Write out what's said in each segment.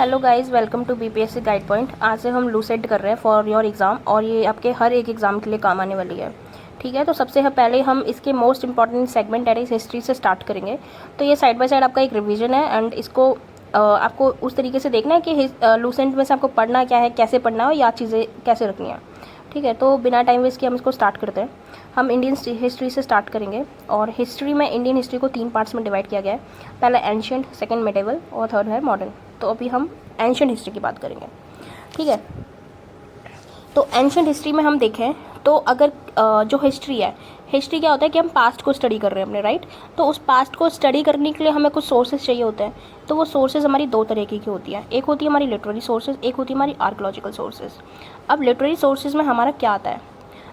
Hello guys, welcome to BPSC guide point. आज से हम लूसेट कर रहे हैं फॉर योर एग्ज़ाम और ये आपके हर एक एग्ज़ाम के लिए काम आने वाली है। ठीक है, तो सबसे पहले हम इसके मोस्ट इंपॉर्टेंट सेगमेंट है हिस्ट्री से स्टार्ट करेंगे। तो ये साइड बाय साइड आपका एक रिवीजन है एंड इसको आपको उस तरीके से देखना है कि लूसेंट में से आपको पढ़ना क्या है, कैसे पढ़ना है और याद चीज़ें कैसे रखनी है। ठीक है, तो बिना टाइम वेस्ट किए हम इसको स्टार्ट करते हैं। हम इंडियन हिस्ट्री से स्टार्ट करेंगे और हिस्ट्री में इंडियन हिस्ट्री को 3 पार्ट्स में डिवाइड किया गया है। पहला एंशिएंट, सेकंड मिडिवल और थर्ड है मॉडर्न। तो अभी हम एंशिएंट हिस्ट्री की बात करेंगे। ठीक है, तो एंशिएंट हिस्ट्री में हम देखें तो अगर जो हिस्ट्री है, हिस्ट्री क्या होता है कि हम पास्ट को स्टडी कर रहे हैं अपने, राइट। तो उस पास्ट को स्टडी करने के लिए हमें कुछ सोर्सेज चाहिए होते हैं। तो वो सोर्सेज हमारी 2 तरीके की होती है, एक होती है हमारी लिटरेरी सोर्सेज, एक होती है हमारी आर्कोलॉजिकल सोर्सेज। अब लिटरेरी सोर्सेज में हमारा क्या आता है?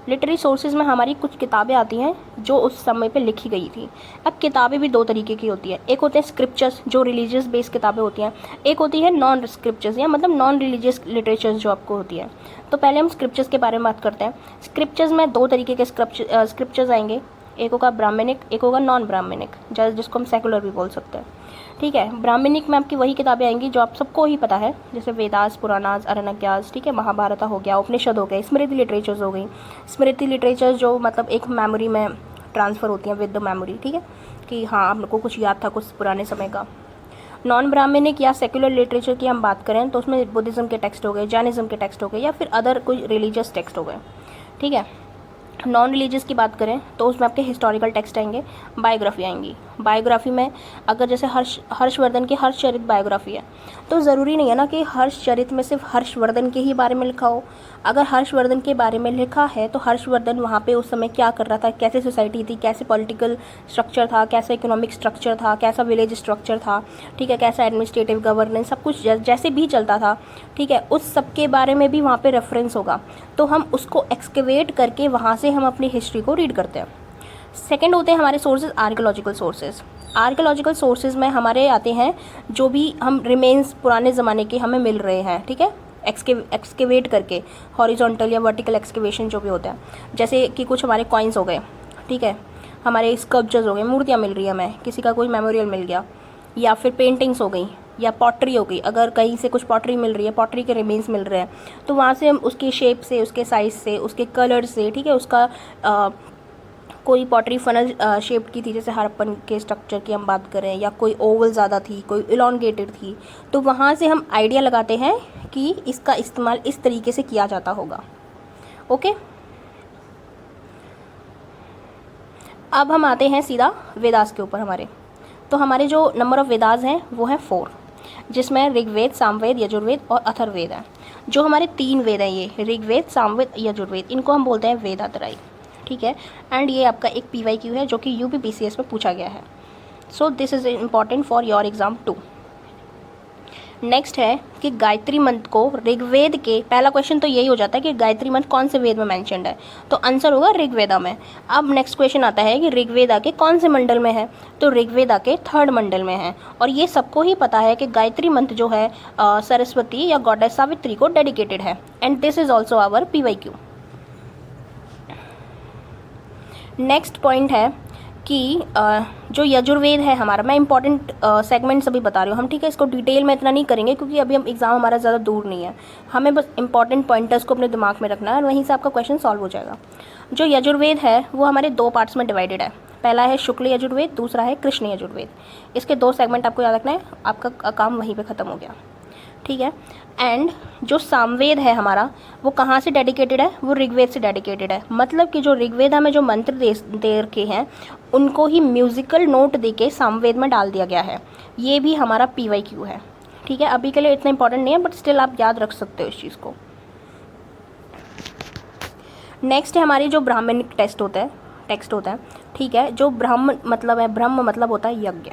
लिटरेरी सोर्सेज में हमारी कुछ किताबें आती हैं जो उस समय पे लिखी गई थी। अब किताबें भी 2 तरीके की होती है, एक होते हैं स्क्रिप्चर्स जो रिलीजियस बेस्ड किताबें होती हैं, एक होती है नॉन स्क्रिप्चर्स या मतलब नॉन रिलीजियस लिटरेचर्स जो आपको होती है। तो पहले हम स्क्रिप्चर्स के बारे में बात करते हैं। स्क्रिप्चर्स में 2 तरीके के स्क्रिप्चर्स आएंगे, एक होगा ब्राह्मणिक, एक होगा नॉन ब्राह्मणिक, जिसको हम सेकुलर भी बोल सकते हैं। ठीक है, ब्राह्मणिक में आपकी वही किताबें आएंगी जो आप सबको ही पता है, जैसे वेदास, पुराणास, अरण्यकास, ठीक है, महाभारत हो गया, उपनिषद हो गए, स्मृति लिटरेचर्स हो गई। स्मृति लिटरेचर्स जो मतलब एक मेमोरी में ट्रांसफ़र होती हैं विद द मेमोरी, ठीक है, कि हाँ आप लोग को कुछ याद था कुछ पुराने समय का। नॉन ब्राह्मणिक या सेक्युलर लिटरेचर की हम बात करें तो उसमें बुद्धिज़्म के टेक्स्ट हो गए, जैनिज़्म के टेक्स्ट हो गए या फिर अदर कोई रिलीजियस टेक्स्ट हो गए। ठीक है, नॉन रिलीजियस की बात करें तो उसमें आपके हिस्टोरिकल टेक्स्ट आएंगे, बायोग्राफी आएंगी। बायोग्राफी में अगर जैसे हर्षवर्धन की हर्षचरित बायोग्राफी है तो ज़रूरी नहीं है ना कि हर्षचरित में सिर्फ हर्षवर्धन के ही बारे में लिखा हो। अगर हर्षवर्धन के बारे में लिखा है तो हर्षवर्धन वहाँ पे उस समय क्या कर रहा था, कैसे सोसाइटी थी, कैसे पॉलिटिकल स्ट्रक्चर था, कैसा इकोनॉमिक स्ट्रक्चर था, कैसा विलेज स्ट्रक्चर था, ठीक है, कैसा एडमिनिस्ट्रेटिव गवर्नेंस, सब कुछ जैसे भी चलता था, ठीक है, उस सब के बारे में भी वहाँ पे रेफरेंस होगा। तो हम उसको एक्सकेवेट करके वहाँ से हम अपनी हिस्ट्री को रीड करते हैं। सेकेंड होते हैं हमारे sources archaeological sources. Archaeological sources में हमारे आते हैं जो भी हम रिमेन्स पुराने ज़माने के हमें मिल रहे हैं, ठीक है, एक्सकेवेट करके, हॉरिजॉन्टल या वर्टिकल एक्सकेवेशन जो भी होता है, जैसे कि कुछ हमारे कॉइन्स हो गए, ठीक है, हमारे स्कल्पचर्स हो गए, मूर्तियाँ मिल रही हैं, हमें किसी का कोई मेमोरियल मिल गया, या फिर पेंटिंग्स हो गई या पॉटरी हो गई। अगर कहीं से कुछ पॉटरी मिल रही है, पॉटरी के रिमेन्स मिल रहे हैं, तो वहाँ से हम उसके शेप से, उसके साइज़ से, उसके कलर से, ठीक है, उसका कोई पॉटरी फनल शेप की थी, जैसे हड़प्पन के स्ट्रक्चर की हम बात करें, या कोई ओवल ज़्यादा थी, कोई इलॉन्गेटेड थी, तो वहाँ से हम आइडिया लगाते हैं कि इसका इस्तेमाल इस तरीके से किया जाता होगा। ओके, अब हम आते हैं सीधा वेदास के ऊपर हमारे। तो हमारे जो नंबर ऑफ़ वेदास हैं वो हैं 4, जिसमें ऋग्वेद, सामवेद, यजुर्वेद और अथर्ववेद है। जो हमारे 3 वेद हैं, ये ऋग्वेद, सामवेद, यजुर्वेद, इनको हम बोलते हैं वेदात्रय। ठीक है, एंड ये आपका एक PYQ है जो कि UPPCS में पूछा गया है। So this is important for your exam too. Next है कि गायत्री मंत्र को ऋग्वेद के, पहला क्वेश्चन तो यही हो जाता है कि गायत्री मंत्र कौन से वेद में मेंशन्ड है, तो आंसर होगा ऋग्वेदा में। अब नेक्स्ट क्वेश्चन आता है कि ऋग्वेदा के कौन से मंडल में है, तो ऋग्वेदा के 3rd मंडल में है। और ये सबको ही पता है कि गायत्री मंत्र जो है सरस्वती या गॉडेस सावित्री को डेडिकेटेड है, and this is also our PYQ। Next point है कि जो यजुर्वेद है हमारा, मैं इंपॉर्टेंट सेगमेंट सभी बता रही हूँ हम, ठीक है, इसको डिटेल में इतना नहीं करेंगे क्योंकि अभी हम एग्ज़ाम हमारा ज़्यादा दूर नहीं है, हमें बस इंपॉर्टेंट पॉइंटर्स को अपने दिमाग में रखना है और वहीं से आपका क्वेश्चन सॉल्व हो जाएगा। जो यजुर्वेद है वो हमारे 2 पार्ट्स में डिवाइडेड है, पहला है शुक्ल यजुर्वेद, दूसरा है कृष्ण यजुर्वेद। इसके 2 सेगमेंट आपको याद रखना है, आपका काम वहीं पर ख़त्म हो गया। ठीक है, एंड जो सामवेद है हमारा वो कहाँ से डेडिकेटेड है, वो ऋग्वेद से डेडिकेटेड है। मतलब कि जो ऋग्वेद हमें जो मंत्र दे रखे हैं उनको ही म्यूज़िकल नोट देके सामवेद में डाल दिया गया है। ये भी हमारा PYQ है। ठीक है, अभी के लिए इतना इंपॉर्टेंट नहीं है बट स्टिल आप याद रख सकते हो इस चीज़ को। नेक्स्ट है हमारी जो ब्राह्मणिक टेक्स्ट होता है, ठीक है, जो ब्रह्म मतलब होता है यज्ञ,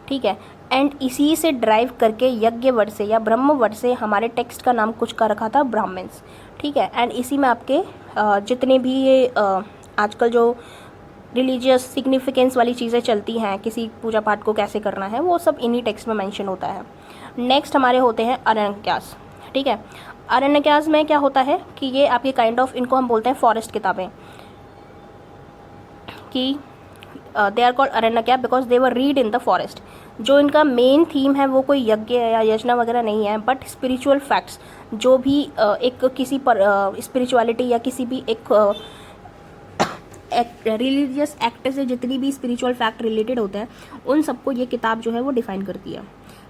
ठीक है, एंड इसी से ड्राइव करके यज्ञ वर्ड से या ब्रह्म वर्ड से हमारे टेक्स्ट का नाम कुछ का रखा था ब्राह्मण्स। ठीक है, एंड इसी में आपके जितने भी ये आजकल जो रिलीजियस सिग्निफिकेंस वाली चीज़ें चलती हैं, किसी पूजा पाठ को कैसे करना है, वो सब इन्हीं टेक्स्ट में मेंशन होता है। नेक्स्ट हमारे होते हैं अरण्यकास। ठीक है, अरण्यकास में क्या होता है कि ये आपके काइंड ऑफ, इनको हम बोलते हैं फॉरेस्ट किताबें, कि they are called Aranyaka because they were read in the forest। जो इनका मेन थीम है वो कोई यज्ञ या यजना वगैरह नहीं है, बट स्पिरिचुअल फैक्ट्स जो भी एक किसी पर स्पिरिचुअलिटी या किसी भी एक रिलीजियस एक्ट से जितनी भी स्पिरिचुअल फैक्ट रिलेटेड होते हैं उन सबको ये किताब जो है वो डिफाइन करती है।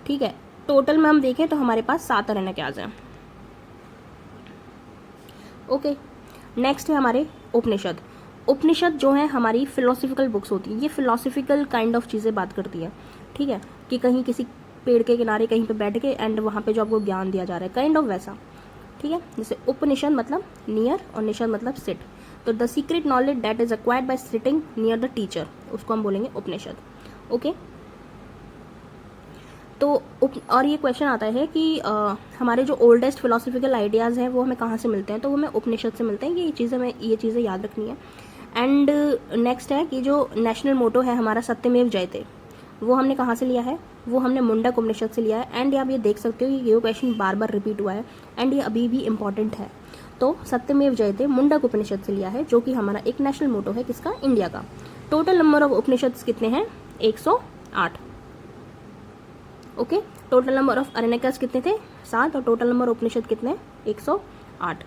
ठीक है, टोटल में हम देखें तो हमारे पास 7 अरण्यकाज हैं। ओके, नेक्स्ट है हमारे उपनिषद। उपनिषद जो है हमारी फिलोसफिकल बुक्स होती है, ये फिलोसफिकल काइंड ऑफ चीज़ें बात करती है। ठीक है, कि कहीं किसी पेड़ के किनारे कहीं पे बैठ के एंड वहाँ पे जो आपको ज्ञान दिया जा रहा है, काइंड ऑफ वैसा। ठीक है, जैसे उपनिषद मतलब नियर और निषद मतलब सिट, तो the secret knowledge that is acquired by sitting near the teacher, उसको हम बोलेंगे उपनिषद। ओके, तो और ये क्वेश्चन आता है कि हमारे जो ओल्डेस्ट फिलोसफिकल आइडियाज़ हैं वो हमें कहाँ से मिलते हैं, तो वो हमें उपनिषद से मिलते हैं। ये चीज़ें हमें ये चीज़ें याद रखनी है। एंड नेक्स्ट है कि जो नेशनल मोटो है हमारा सत्यमेव जयते, वो हमने कहाँ से लिया है, वो हमने मुंडक उपनिषद से लिया है। एंड आप ये देख सकते हो कि ये क्वेश्चन बार बार रिपीट हुआ है एंड ये अभी भी इम्पॉर्टेंट है। तो सत्यमेव जयते मुंडक उपनिषद से लिया है, जो कि हमारा एक नेशनल मोटो है किसका, इंडिया का। टोटल नंबर ऑफ उपनिषद कितने हैं, 108। ओके, टोटल नंबर ऑफ अरण्यकाज कितने थे, 7, और टोटल नंबर उपनिषद कितने, 108।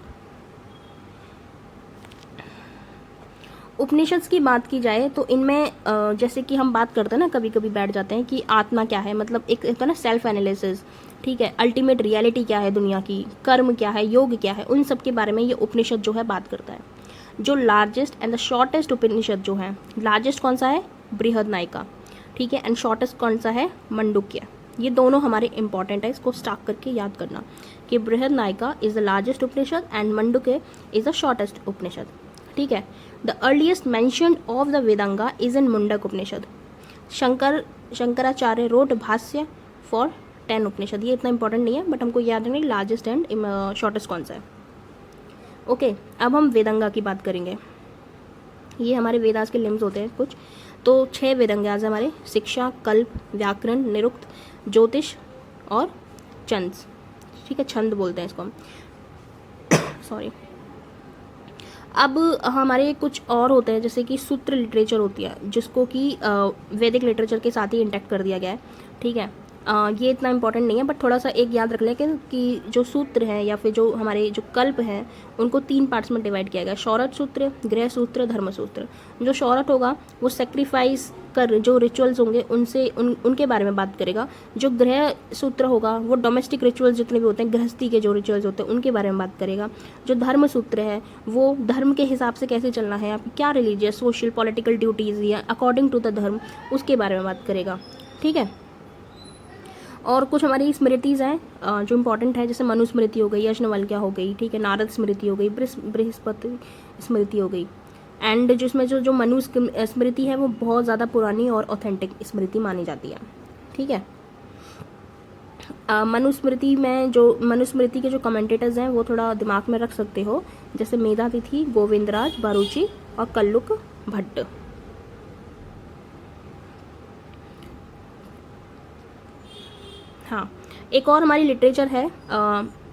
उपनिषद की बात की जाए तो इनमें जैसे कि हम बात करते हैं ना, कभी कभी बैठ जाते हैं कि आत्मा क्या है, मतलब एक होता है ना सेल्फ एनालिसिस। ठीक है, अल्टीमेट रियलिटी क्या है दुनिया की, कर्म क्या है, योग क्या है, उन सब के बारे में ये उपनिषद जो है बात करता है। जो लार्जेस्ट एंड द शॉर्टेस्ट उपनिषद जो है, लार्जेस्ट कौन सा है, बृहदनायिका। ठीक है, एंड शॉर्टेस्ट कौन सा है, मंडूक्य। ये दोनों हमारे इंपॉर्टेंट है, इसको स्टार्ट करके याद करना कि Brihadaranyaka is the largest Upanishad and Mandukya is the shortest Upanishad. ठीक है, the earliest mentioned of the Vedanga is in Mundaka Upanishad. Shankaracharya wrote bhashya for 10 Upanishad. ये इतना इंपॉर्टेंट नहीं है, बट हमको याद रखना लार्जेस्ट एंड शॉर्टेस्ट कौन सा है। ओके, अब हम वेदांगा की बात करेंगे। ये हमारे वेदास के लिम्स होते हैं कुछ, तो 6 वेदांगाज है हमारे, शिक्षा, कल्प, व्याकरण, निरुक्त, ज्योतिष और छंद। ठीक है, छंद बोलते हैं इसको हम, सॉरी। अब हमारे कुछ और होते हैं, जैसे कि सूत्र लिटरेचर होती है, जिसको कि वैदिक लिटरेचर के साथ ही इंटैक्ट कर दिया गया है। ठीक है, ये इतना इंपॉर्टेंट नहीं है, बट थोड़ा सा एक याद रख लें कि जो सूत्र हैं या फिर जो हमारे जो कल्प हैं उनको 3 पार्ट्स में डिवाइड किया गया, शौरठ सूत्र, गृह सूत्र, धर्म सूत्र। जो शौरठ होगा वो सेक्रीफाइस कर जो रिचुअल्स होंगे उनके बारे में बात करेगा। जो गृह सूत्र होगा वो डोमेस्टिक रिचुअल्स जितने भी होते हैं, गृहस्थी के जो रिचुअल्स होते हैं उनके बारे में बात करेगा। जो धर्म सूत्र है वो धर्म के हिसाब से कैसे चलना है, आपकी क्या रिलीजियस सोशल पॉलिटिकल ड्यूटीज़ या अकॉर्डिंग टू द धर्म, उसके बारे में बात करेगा। ठीक है, और कुछ हमारी स्मृतिज़ हैं जो इम्पॉर्टेंट है, जैसे मनुस्मृति हो गई, यज्ञवल्क्य हो गई, ठीक है, नारद स्मृति हो गई, बृहस्पति स्मृति हो गई। एंड जिसमें जो स्मृति है वो बहुत ज़्यादा पुरानी और ऑथेंटिक स्मृति मानी जाती है। ठीक है, मनुस्मृति के जो कमेंटेटर्स हैं वो थोड़ा दिमाग में रख सकते हो, जैसे मेधातिथि, गोविंदराज बारूची और कल्लुक भट्ट। हाँ, एक और हमारी लिटरेचर है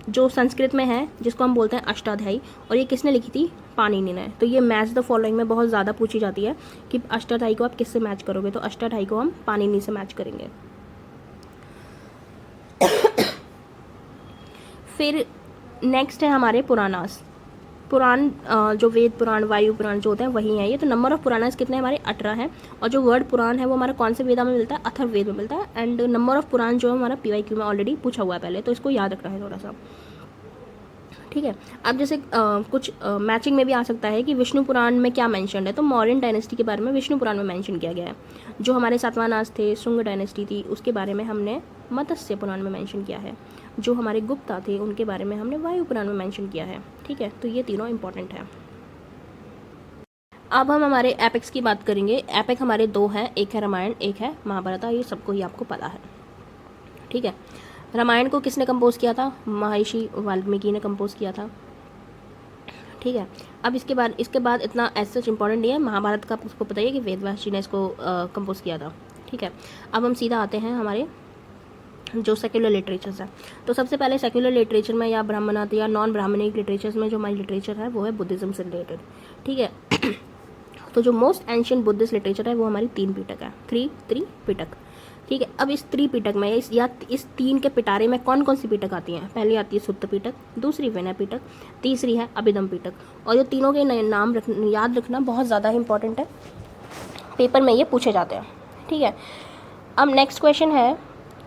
जो संस्कृत में है, जिसको हम बोलते हैं अष्टाध्यायी, और ये किसने लिखी थी, पाणिनि ने। तो ये मैच द फॉलोइंग में बहुत ज़्यादा पूछी जाती है कि अष्टाध्यायी को आप किससे मैच करोगे, तो अष्टाध्यायी को हम पाणिनि से मैच करेंगे। फिर नेक्स्ट है हमारे पुराणास। पुराण जो वेद पुराण, वायु पुराण जो होते हैं वही है ये। तो नंबर ऑफ पुराणास कितने हमारे, 18 है। और जो वर्ड पुराण है वो हमारा कौन से वेदा में मिलता है, अथर्ववेद में मिलता है। एंड नंबर ऑफ पुराण जो है हमारा PYQ में ऑलरेडी पूछा हुआ है पहले, तो इसको याद रखना है थोड़ा सा। ठीक है, अब जैसे कुछ मैचिंग में भी आ सकता है कि विष्णु पुराण में क्या मेंशन है, तो मौर्यन डायनेस्टी के बारे में विष्णु पुराण में मेंशन किया गया है। जो हमारे सातवाहनास थे, शुंग डायनेस्टी थी, उसके बारे में हमने मत्स्य पुराण में मेंशन किया है। जो हमारे गुप्ता थे उनके बारे में हमने वायु पुराण में मेंशन किया है। ठीक है, तो ये तीनों इंपॉर्टेंट है। अब हम हमारे एपिक्स की बात करेंगे। एपिक हमारे 2 हैं, एक है रामायण, एक है महाभारत। ये सबको ही आपको पता है। ठीक है, रामायण को किसने कंपोज किया था, महर्षि वाल्मीकि ने कंपोज किया था। ठीक है, अब इसके बाद इतना ऐसा इंपॉर्टेंट नहीं है। महाभारत का आपको पता ही है कि वेदव्यास जी ने इसको कंपोज किया था। ठीक है, अब हम सीधा आते हैं हमारे जो सेक्युलर लिटरेचर्स है। तो सबसे पहले सेक्युलर लिटरेचर में या ब्राह्मणात या नॉन ब्राह्मणिक लिटरेचर्स में जो हमारी लिटरेचर है वो है बुद्धिज्म से रिलेटेड। ठीक है, तो जो मोस्ट एंशियंट बुद्धिस्ट लिटरेचर है वो हमारी 3 पिटक है, 3 पिटक। ठीक है। अब इस त्रिपिटक में इस तीन के पिटारे में कौन कौन सी पिटक आती हैं? पहली आती है सुत्त पिटक, दूसरी विनय पिटक, तीसरी है अभिधम पिटक। और ये तीनों के नाम याद रखना बहुत ज़्यादा इंपॉर्टेंट है, पेपर में ये पूछे जाते हैं। ठीक है। अब नेक्स्ट क्वेश्चन है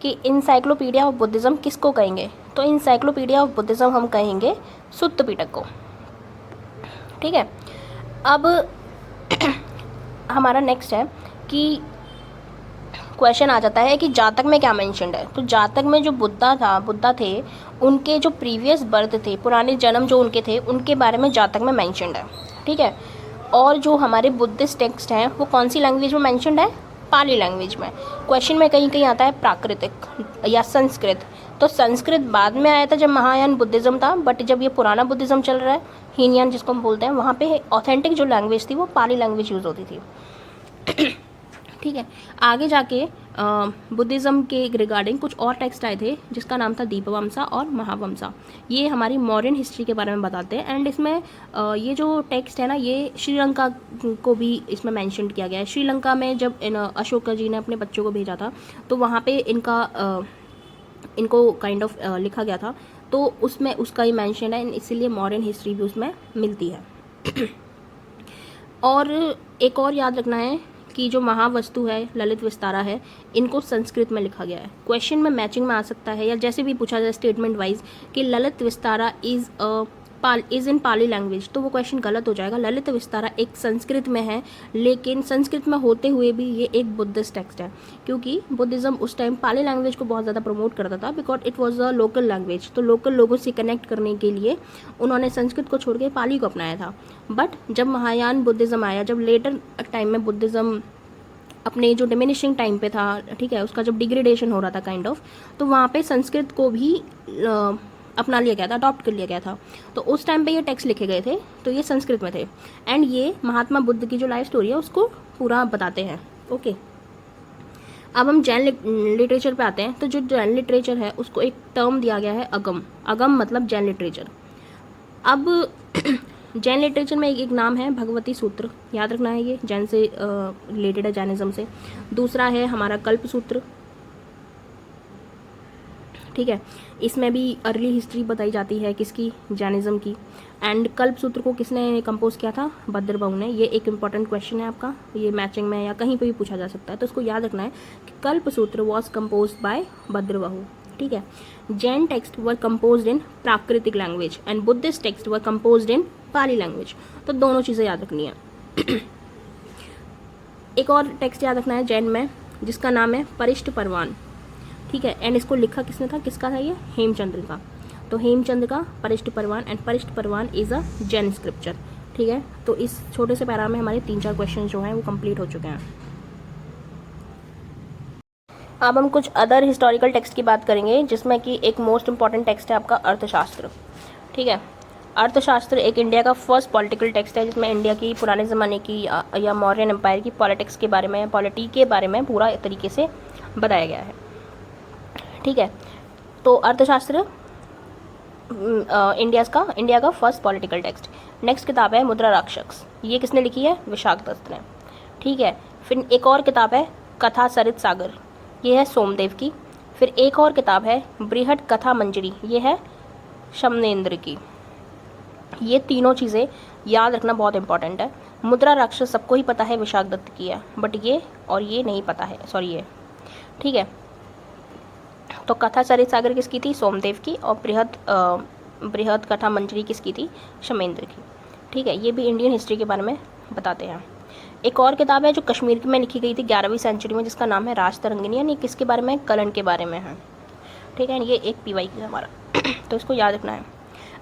कि इंसाइक्लोपीडिया ऑफ बुद्धिज़्म किसको कहेंगे? तो इंसाइक्लोपीडिया ऑफ बुद्धिज़्म हम कहेंगे सुत्त पिटक को। ठीक है। अब हमारा नेक्स्ट है कि क्वेश्चन आ जाता है कि जातक में क्या मेंशन्ड है। तो जातक में जो बुद्धा थे उनके जो प्रीवियस बर्थ थे, पुराने जन्म जो उनके थे, उनके बारे में जातक में मेंशन्ड है। ठीक है। और जो हमारे बुद्धिस्ट टेक्स्ट हैं वो कौन सी लैंग्वेज में मेंशन्ड है? पाली लैंग्वेज में। क्वेश्चन में कहीं कहीं आता है प्राकृतिक या संस्कृत, तो संस्कृत बाद में आया था जब महायान बुद्धिज़्म था, बट जब ये पुराना बुद्धिज़्म चल रहा है, हीनयान जिसको हम बोलते हैं, वहाँ पे ऑथेंटिक जो लैंग्वेज थी वो पाली लैंग्वेज यूज़ होती थी। ठीक है। आगे जाके बुद्धिज़्म के रिगार्डिंग कुछ और टेक्स्ट आए थे जिसका नाम था दीपवंसा और महावंसा। ये हमारी मॉडर्न हिस्ट्री के बारे में बताते हैं। एंड इसमें ये जो टेक्स्ट है ना, ये श्रीलंका को भी इसमें मेंशन किया गया है। श्रीलंका में जब अशोका जी ने अपने बच्चों को भेजा था तो वहाँ पे इनको काइंड ऑफ लिखा गया था, तो उसमें उसका ही मेंशन है, इसीलिए मॉडर्न हिस्ट्री भी उसमें मिलती है। और एक और याद रखना है कि जो महावस्तु है, ललित विस्तारा है, इनको संस्कृत में लिखा गया है। क्वेश्चन में मैचिंग में आ सकता है या जैसे भी पूछा जाए स्टेटमेंट वाइज कि Lalit Vistara is in Pali language, तो वो क्वेश्चन गलत हो जाएगा। ललित विस्तारा एक संस्कृत में है, लेकिन संस्कृत में होते हुए भी ये एक बुद्धिस्ट टेक्स्ट है, क्योंकि बुद्धिज़्म उस टाइम पाली लैंग्वेज को बहुत ज़्यादा प्रमोट करता था, because it was a local language. तो लोकल लोगों से कनेक्ट करने के लिए उन्होंने संस्कृत को छोड़ के पाली को अपनाया था। बट जब महायान बुद्धिज़्म आया, जब लेटर टाइम में बुद्धिज़्म अपने जो डिमिनिशिंग टाइम पे था, ठीक है, उसका जब डिग्रेडेशन हो रहा था काइंड ऑफ, तो वहाँ पे संस्कृत को भी अपना लिया गया था, अडॉप्ट कर लिया गया था। तो उस टाइम पे ये टेक्स्ट लिखे गए थे, तो ये संस्कृत में थे। एंड ये महात्मा बुद्ध की जो लाइफ स्टोरी है उसको पूरा बताते हैं। ओके। अब हम जैन लिटरेचर पे आते हैं। तो जो जैन लिटरेचर है उसको एक टर्म दिया गया है अगम। अगम मतलब जैन लिटरेचर। अब जैन लिटरेचर में एक नाम है भगवती सूत्र, याद रखना है, ये जैन से रिलेटेड है, जैनिज्म से। दूसरा है हमारा कल्प सूत्र। ठीक है। इसमें भी अर्ली हिस्ट्री बताई जाती है किसकी? जैनिज्म की। एंड कल्प सूत्र को किसने कंपोज किया था? भद्रबाहु ने। ये एक इंपॉर्टेंट क्वेश्चन है आपका, ये मैचिंग में या कहीं पे भी पूछा जा सकता है, तो इसको याद रखना है कि कल्प सूत्र वॉज कंपोज बाय भद्रबाहु। ठीक है। जैन टेक्स्ट वर कंपोज्ड इन प्राकृतिक language and Buddhist text were composed in Pali language. तो दोनों चीज़ें याद रखनी है। एक और टेक्स्ट याद रखना है जैन में जिसका नाम है परिष्ट परवान। ठीक है। एंड इसको लिखा किसने था? किसका था ये? हेमचंद्र का। तो हेमचंद्र का परिष्ट परवान, एंड परिष्ट परवान इज अ जैन स्क्रिप्चर। ठीक है। तो इस छोटे से पैरा में हमारे 3-4 क्वेश्चन जो हैं वो कंप्लीट हो चुके हैं। अब हम कुछ अदर हिस्टोरिकल टेक्स्ट की बात करेंगे, जिसमें कि एक मोस्ट इंपॉर्टेंट टेक्स्ट है आपका अर्थशास्त्र। ठीक है। अर्थशास्त्र एक इंडिया का फर्स्ट पॉलिटिकल टेक्स्ट है, जिसमें इंडिया की पुराने ज़माने की या मौर्यन एम्पायर की पॉलिटिक्स के बारे में, पॉलिटी के बारे में पूरा तरीके से बताया गया है। ठीक है। तो अर्थशास्त्र इंडिया का फर्स्ट पॉलिटिकल टेक्स्ट। नेक्स्ट किताब है मुद्रा राक्षस। ये किसने लिखी है? विशाख दत्त ने। ठीक है। फिर एक और किताब है कथा सरित सागर, ये है सोमदेव की। फिर एक और किताब है बृहद कथा मंजरी, ये है शमनेन्द्र की। ये तीनों चीज़ें याद रखना बहुत इंपॉर्टेंट है। मुद्रा राक्षस सबको ही पता है विशाख दत्त की है, बट ये और ये नहीं पता है, सॉरी ये। ठीक है। तो कथा सरित सागर किसकी थी? सोमदेव की। और बृहद कथा मंजरी किसकी थी? शमेंद्र की। ठीक है। ये भी इंडियन हिस्ट्री के बारे में बताते हैं। एक और किताब है जो कश्मीर में लिखी गई थी 11वीं सेंचुरी में, जिसका नाम है राजतरंगिनी, यानी किसके बारे में? कलन के बारे में है। ठीक है। ये एक PY की हमारा तो इसको याद रखना है।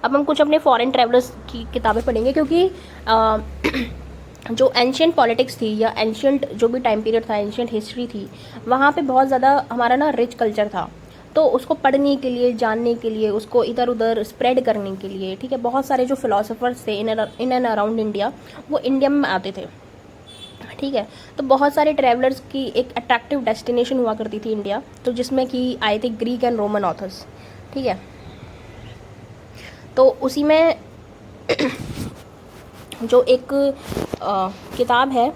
अब हम कुछ अपने फॉरेन ट्रैवलर्स की किताबें पढ़ेंगे, क्योंकि जो एंशियंट पॉलिटिक्स थी या एंशियंट जो भी टाइम पीरियड था, एंशियंट हिस्ट्री थी, वहाँ पे बहुत ज़्यादा हमारा ना रिच कल्चर था। तो उसको पढ़ने के लिए, जानने के लिए, उसको इधर उधर स्प्रेड करने के लिए, ठीक है, बहुत सारे जो फिलोसोफर्स थे इन एंड अराउंड इंडिया, वो इंडिया में आते थे। ठीक है। तो बहुत सारे ट्रैवलर्स की एक अट्रैक्टिव डेस्टिनेशन हुआ करती थी इंडिया, तो जिसमें कि आए थे ग्रीक एंड रोमन ऑथर्स। ठीक है। तो उसी में जो एक किताब है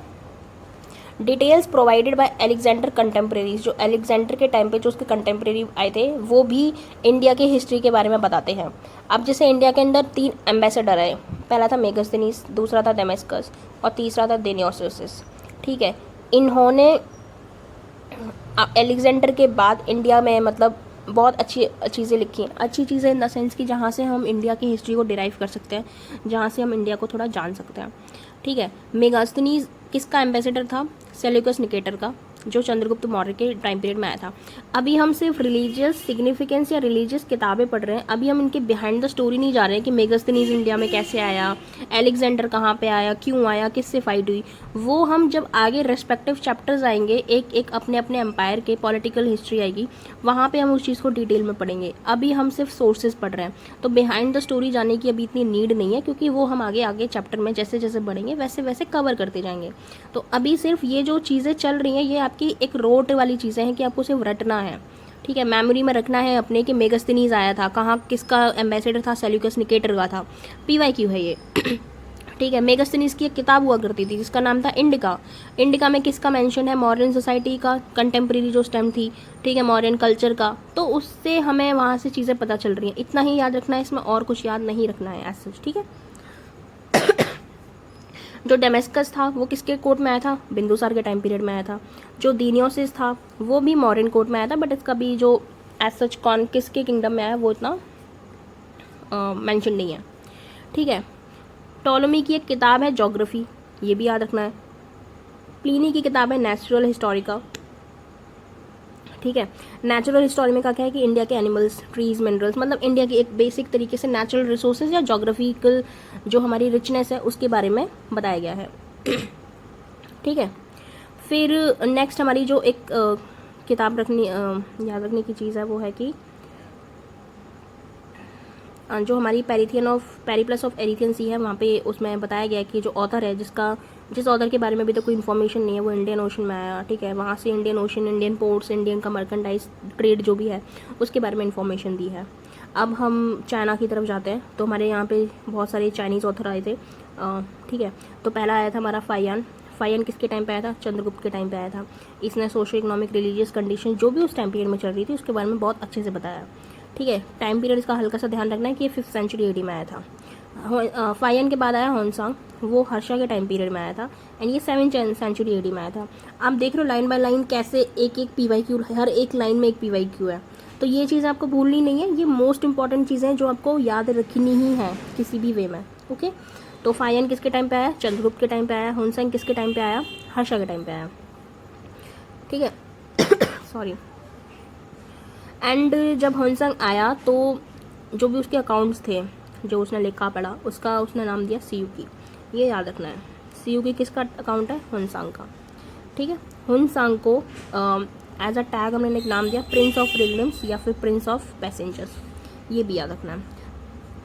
details provided by Alexander contemporaries, जो अलेक्जेंडर के टाइम पे जो उसके कंटेम्प्रेरी आए थे वो भी इंडिया की हिस्ट्री के बारे में बताते हैं। अब जैसे इंडिया के अंदर 3 एम्बेसडर आए, पहला था मेगास्थनीज, दूसरा था डेमेस्कस और तीसरा था दियोनिसियस। ठीक है, इन्होंने अलेक्जेंडर के बाद इंडिया में मतलब बहुत अच्छी चीज़ें लिखी हैं, अच्छी चीज़ें इन द सेंस कि जहाँ से हम इंडिया की हिस्ट्री को डिराइव कर सकते हैं, जहाँ से हम इंडिया को थोड़ा जान सकते हैं। ठीक है, मेगास्थनीज किसका एम्बेसडर था? सेल्यूकस निकेटर का, जो चंद्रगुप्त मौर्य के टाइम पीरियड में आया था। अभी हम सिर्फ रिलीजियस सिग्निफिकेंस या रिलीजियस किताबें पढ़ रहे हैं, अभी हम इनके बिहाइंड द स्टोरी नहीं जा रहे हैं कि मेगास्थनीज इंडिया में कैसे आया, अलेक्जेंडर कहाँ पे आया, क्यों आया, किससे फाइट हुई। वो हम जब आगे रेस्पेक्टिव चैप्टर्स आएंगे, एक एक अपने अपने एम्पायर के पॉलिटिकल हिस्ट्री आएगी, वहाँ पे हम उस चीज़ को डिटेल में पढ़ेंगे। अभी हम सिर्फ सोर्सेज पढ़ रहे हैं, तो बिहाइंड द स्टोरी जाने की अभी इतनी नीड नहीं है, क्योंकि वो हम आगे आगे चैप्टर में जैसे जैसे बढ़ेंगे वैसे वैसे कवर करते जाएंगे। तो अभी सिर्फ ये जो चीज़ें चल रही हैं ये आपकी एक रोट वाली चीज़ें हैं कि आपको सिर्फ रटना है। ठीक है, मेमोरी में रखना है अपने कि मेगास्थनीज आया था, कहाँ किसका एम्बेसडर था, सेल्यूकस निकेटर का था। PYQ है ये। ठीक है, मेगास्थनीज की एक किताब हुआ करती थी जिसका नाम था इंडिका। इंडिका में किसका मेंशन है? मॉडर्न सोसाइटी का, कंटेम्प्रेरी जो स्टेम थी, ठीक है, मॉडर्न कल्चर का। तो उससे हमें वहाँ से चीज़ें पता चल रही हैं, इतना ही याद रखना है, इसमें और कुछ याद नहीं रखना है एज सच। ठीक है, जो डेमेस्कस था वो किसके कोर्ट में आया था? बिंदुसार के टाइम पीरियड में आया था। जो दियोनिसियस था वो भी मॉडर्न कोर्ट में आया था, बट इसका भी जो एज सच कौन किसके किंगडम में आया वो इतना मेंशन नहीं है। ठीक है, टॉलेमी की एक किताब है ज्योग्राफी, ये भी याद रखना है। प्लिनी की किताब है नेचुरल हिस्टोरिका। ठीक है, नेचुरल हिस्टोरी में क्या है कि इंडिया के एनिमल्स, ट्रीज, मिनरल्स, मतलब इंडिया की एक बेसिक तरीके से नेचुरल रिसोर्सेज या जोग्राफिकल जो हमारी रिचनेस है उसके बारे में बताया गया है। ठीक है, फिर नेक्स्ट हमारी जो एक किताब रखनी याद रखने की चीज़ है वो है कि जो हमारी पेरिप्लस ऑफ एरिथियन सी है, वहाँ पे उसमें बताया गया है कि जो ऑथर है जिस ऑथर के बारे में अभी तक कोई इन्फॉर्मेशन नहीं है वो इंडियन ओशन में आया। ठीक है, वहाँ से Indian ocean, Indian ports, Indian का मर्केंटाइज ट्रेड जो भी है उसके बारे में इन्फॉर्मेशन दी है। अब हम चाइना की तरफ जाते हैं, तो हमारे यहाँ पे बहुत सारे चाइनीज़ ऑथर आए थे। ठीक है, तो पहला आया था हमारा फाइयान किसके टाइम पे आया था? चंद्रगुप्त के टाइम पे आया था। इसने सोशो इकोनॉमिक रिलीजियस कंडीशन जो भी उस टाइम पीरियड में चल रही थी उसके बारे में बहुत अच्छे से बताया। ठीक है, टाइम पीरियड इसका हल्का सा ध्यान रखना है कि ये 5th सेंचुरी AD में आया था। फाइयान के बाद आया होनसांग, वो हर्षा के टाइम पीरियड में आया था, एंड ये 7th सेंचुरी AD में आया था। आप देख रहे हो लाइन बाय लाइन कैसे एक एक PYQ, हर एक लाइन में एक PYQ है, तो ये चीज़ आपको भूलनी नहीं है। ये मोस्ट इंपॉर्टेंट चीज़ें जो आपको याद रखनी ही है किसी भी वे में। ओके, तो फाइयान किसके टाइम पे आया? चंद्रगुप्त के टाइम पे आया। होनसांग किसके टाइम पे आया? हर्षा के टाइम पे आया। ठीक है, सॉरी। एंड जब होनसांग आया तो जो भी उसके अकाउंट्स थे जो उसने लिखा पढ़ा उसका उसने नाम दिया सियुकी। ये याद रखना है, सियुकी किसका अकाउंट है? होनसांग का। ठीक है, होनसांग को एज अ टैग हमने एक नाम दिया प्रिंस ऑफ पिलग्रिम्स या फिर प्रिंस ऑफ पैसेंजर्स, ये भी याद रखना है।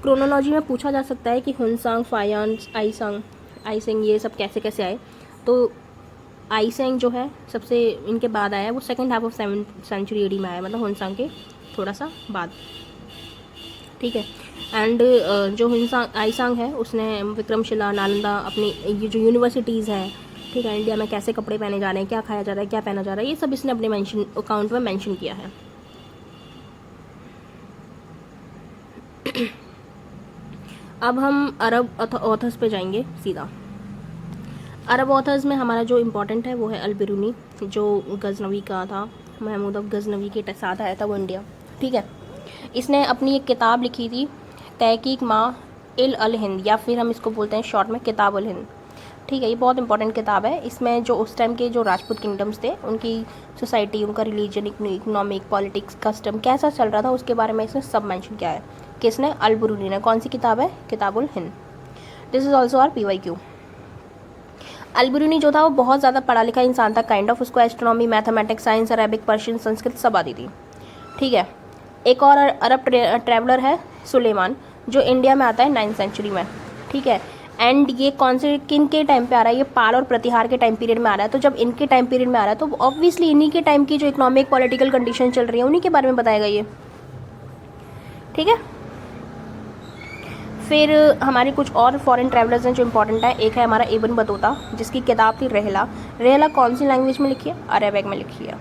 क्रोनोलॉजी में पूछा जा सकता है कि होनसांग, फाइयान, आइसेंग ये सब कैसे कैसे आए। तो आइसेंग जो है सबसे इनके बाद आया, वो 2nd half of 7th century AD में आया, मतलब होनसांग के थोड़ा सा बाद। ठीक है, एंड जो आइसांग है उसने विक्रमशिला, नालंदा, अपनी ये जो यूनिवर्सिटीज़ हैं, ठीक है, इंडिया में कैसे कपड़े पहने जा रहे हैं, क्या खाया जा रहा है, क्या पहना जा रहा है, ये सब इसने अपने अकाउंट में मेंशन किया है। अब हम अरब ऑथर्स पे जाएंगे सीधा। अरब ऑथर्स में हमारा जो इम्पोर्टेंट है वो है अल-बिरूनी, जो गजनवी का था, महमूद ऑफ गजनवी के साथ आया था वो इंडिया। ठीक है, इसने अपनी एक किताब लिखी थी तहकीक मा इल अल हिंद, या फिर हम इसको बोलते हैं शॉर्ट में किताब उल हिंद। ठीक है, ये बहुत इंपॉर्टेंट किताब है। इसमें जो उस टाइम के जो राजपूत किंगडम्स थे उनकी सोसाइटी, उनका रिलीजन, इकोनॉमिक, पॉलिटिक्स, कस्टम कैसा चल रहा था उसके बारे में इसने सब मेंशन किया है। किसने? अल-बिरूनी ने। कौन सी किताब है? Kitab ul Hind. This is also our PYQ। Al-Biruni जो था वो बहुत ज़्यादा पढ़ा लिखा इंसान था, काइंड ऑफ। उसको astronomy, mathematics, science, Arabic, Persian, Sanskrit सब आती थी। ठीक है, एक और अरब ट्रैवलर है सुलेमान, जो इंडिया में आता है 9th सेंचुरी में। ठीक है, एंड ये कौन से किन के टाइम पे आ रहा है? ये पाल और प्रतिहार के टाइम पीरियड में आ रहा है। तो जब इनके टाइम पीरियड में आ रहा है तो ऑब्वियसली इन्हीं के टाइम की जो इकोनॉमिक पॉलिटिकल कंडीशन चल रही है उन्हीं के बारे में बताएगा ये। ठीक है, फिर हमारे कुछ और फॉरेन ट्रैवलर्स हैं जो इंपॉर्टेंट है। एक है हमारा इब्न बतूता, जिसकी किताब थी रहला। रहला कौन सी लैंग्वेज में लिखी है? अरबिक में लिखी है।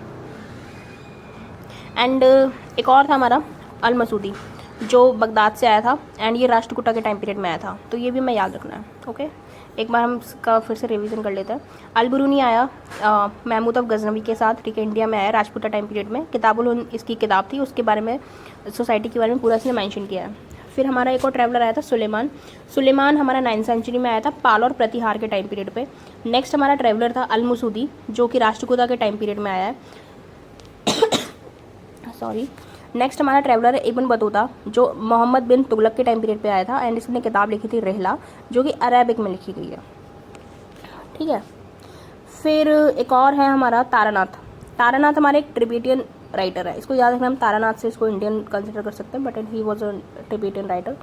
एंड एक और था हमारा अल मसूदी, जो बगदाद से आया था एंड ये राष्ट्रकूटा के टाइम पीरियड में आया था, तो ये भी हमें याद रखना है। ओके, एक बार हम इसका फिर से रिवीजन कर लेते हैं। अल बुरूनी आया महमूद ऑफ गजनवी के साथ, ठीक है, इंडिया में आया राजपूता टाइम पीरियड में। किताबुल इसकी किताब थी, उसके बारे में, सोसाइटी के बारे में पूरा इसने मेंशन किया है। फिर हमारा एक और ट्रैवलर आया था सुलेमान। सुलेमान हमारा 9th सेंचुरी में आया था, पाल और प्रतिहार के टाइम पीरियड पे। नेक्स्ट हमारा ट्रैवलर था अल मसूदी, जो कि राष्ट्रकूटा के टाइम पीरियड में आया है। सॉरी। नेक्स्ट हमारा ट्रैवलर है इब्न बतूता, जो मोहम्मद बिन तुगलक के टाइम पीरियड पे आया था एंड इसने किताब लिखी थी रहला, जो कि अरबिक में लिखी गई है। ठीक है। फिर एक और है हमारा तारानाथ। तारानाथ हमारे एक टिबेटियन राइटर है, इसको याद रखना, हम तारानाथ से इसको इंडियन कंसिडर कर सकते हैं, but he was a Tibetan writer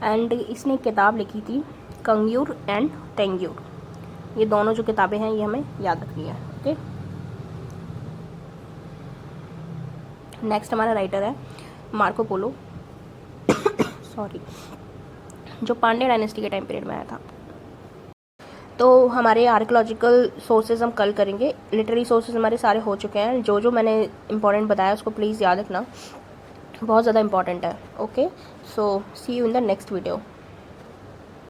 and इसने किताब लिखी थी कंग्यूर एंड तेंग्यूर। ये दोनों जो किताबें हैं ये हमें याद रखनी है। ओके। नेक्स्ट हमारा राइटर है मार्को पोलो सॉरी, जो पांड्या डायनेस्टी के टाइम पीरियड में आया था। तो हमारे आर्कियोलॉजिकल सोर्सेज हम कल करेंगे, लिटरेरी सोर्सेज हमारे सारे हो चुके हैं। जो जो मैंने इंपॉर्टेंट बताया उसको प्लीज़ याद रखना, बहुत ज़्यादा इंपॉर्टेंट है। Okay, so see you in the next video.